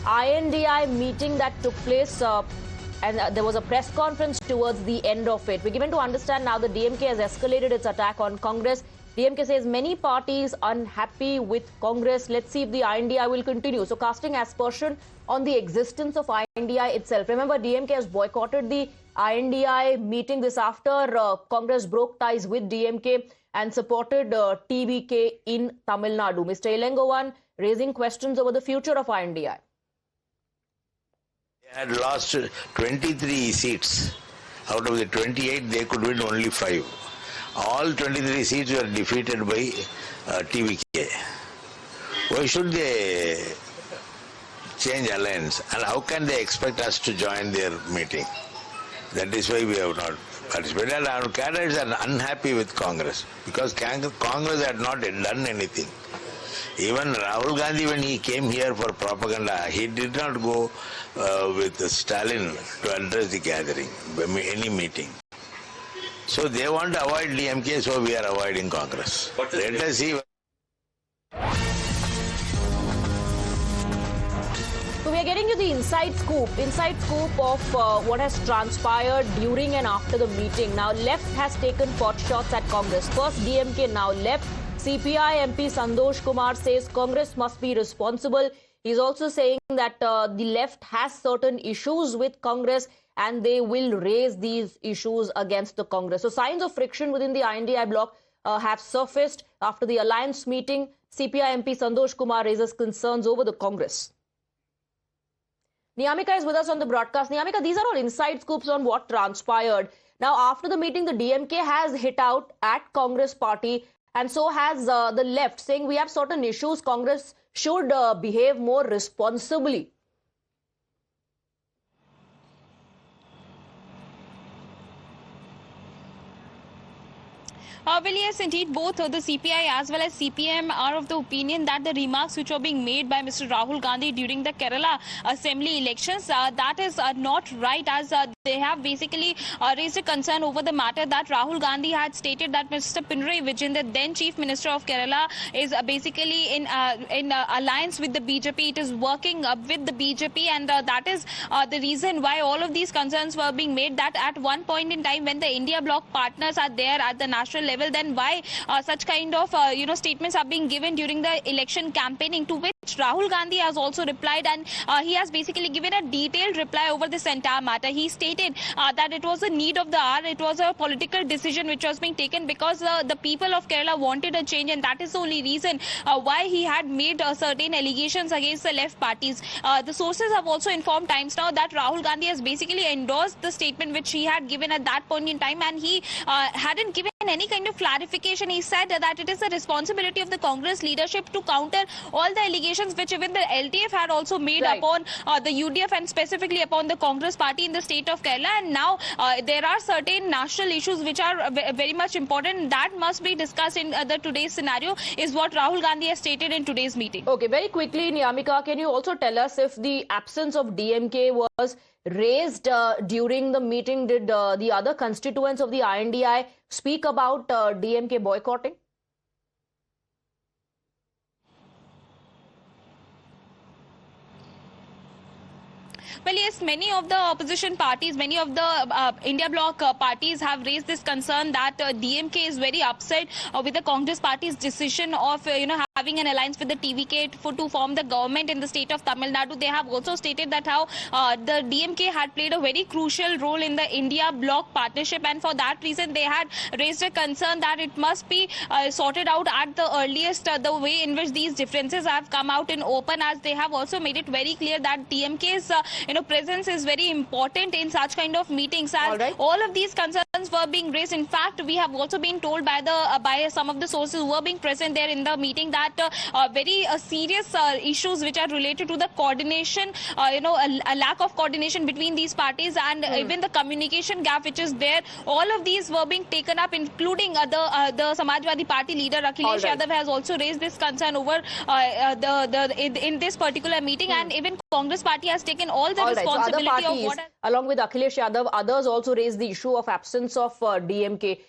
INDI meeting that took place and there was a press conference towards the end of it. We're given to understand now the DMK has escalated its attack on Congress. DMK says many parties unhappy with Congress. Let's see if the INDI will continue. So casting aspersion on the existence of INDI itself. Remember, DMK has boycotted the INDI meeting this after Congress broke ties with DMK and supported TVK in Tamil Nadu. Mr. Ilangovan raising questions over the future of INDI. They had lost 23 seats. Out of the 28, they could win only 5. All 23 seats were defeated by TVK. Why should they change alliance? And how can they expect us to join their meeting? That is why we have not participated. And our cadres are unhappy with Congress because Congress had not done anything. Even Rahul Gandhi, when he came here for propaganda, he did not go with Stalin to address the gathering, any meeting. So they want to avoid DMK, so we are avoiding Congress. Let us see. So we are getting you the inside scoop of what has transpired during and after the meeting. Now, left has taken pot shots at Congress. First DMK, now left. CPI MP Santosh Kumar says Congress must be responsible. He's also saying that the left has certain issues with Congress and they will raise these issues against the Congress. So signs of friction within the INDI bloc have surfaced after the alliance meeting. CPI MP Santosh Kumar raises concerns over the Congress. Niyamika is with us on the broadcast. Niyamika, these are all inside scoops on what transpired. Now, after the meeting, the DMK has hit out at Congress party and so has the left, saying we have certain issues. Congress should behave more responsibly. Well, yes, indeed, both the CPI as well as CPM are of the opinion that the remarks which were being made by Mr. Rahul Gandhi during the Kerala Assembly elections, that is not right, as they have basically raised a concern over the matter that Rahul Gandhi had stated that Mr. Pinarayi Vijayan, the then Chief Minister of Kerala, is basically in alliance with the BJP. It is working with the BJP, and that is the reason why all of these concerns were being made, that at one point in time when the India bloc partners are there at the national level, then why such kind of statements are being given during the election campaigning, to which Rahul Gandhi has also replied, and he has basically given a detailed reply over this entire matter. He stated that it was a need of the hour, it was a political decision which was being taken because the people of Kerala wanted a change, and that is the only reason why he had made certain allegations against the left parties. The sources have also informed Times Now that Rahul Gandhi has basically endorsed the statement which he had given at that point in time, and he hadn't given any kind of clarification. He said that it is the responsibility of the Congress leadership to counter all the allegations which even the LTF had also made upon the UDF and specifically upon the Congress party in the state of Kerala. And now there are certain national issues which are very much important that must be discussed in the today's scenario, is what Rahul Gandhi has stated in today's meeting. Okay, very quickly, Niyamika, can you also tell us if the absence of DMK was raised during the meeting? Did the other constituents of the INDI speak about DMK boycotting? Well, yes, many of the opposition parties, many of the India bloc parties have raised this concern that DMK is very upset with the Congress party's decision of, having an alliance with the TVK to form the government in the state of Tamil Nadu. They have also stated that how the DMK had played a very crucial role in the India bloc partnership, and for that reason they had raised a concern that it must be sorted out at the earliest, the way in which these differences have come out in open, as they have also made it very clear that DMK's presence is very important in such kind of meetings, as all of these concerns were being raised. In fact, we have also been told by some of the sources who were being present there in the meeting that very serious issues which are related to the coordination, a lack of coordination between these parties, and even the communication gap which is there, all of these were being taken up, including the Samajwadi Party leader Akhilesh Yadav has also raised this concern over in this particular meeting, and even Congress party has taken all the responsibility so other parties, of what... along with Akhilesh Yadav, others also raised the issue of absence of DMK.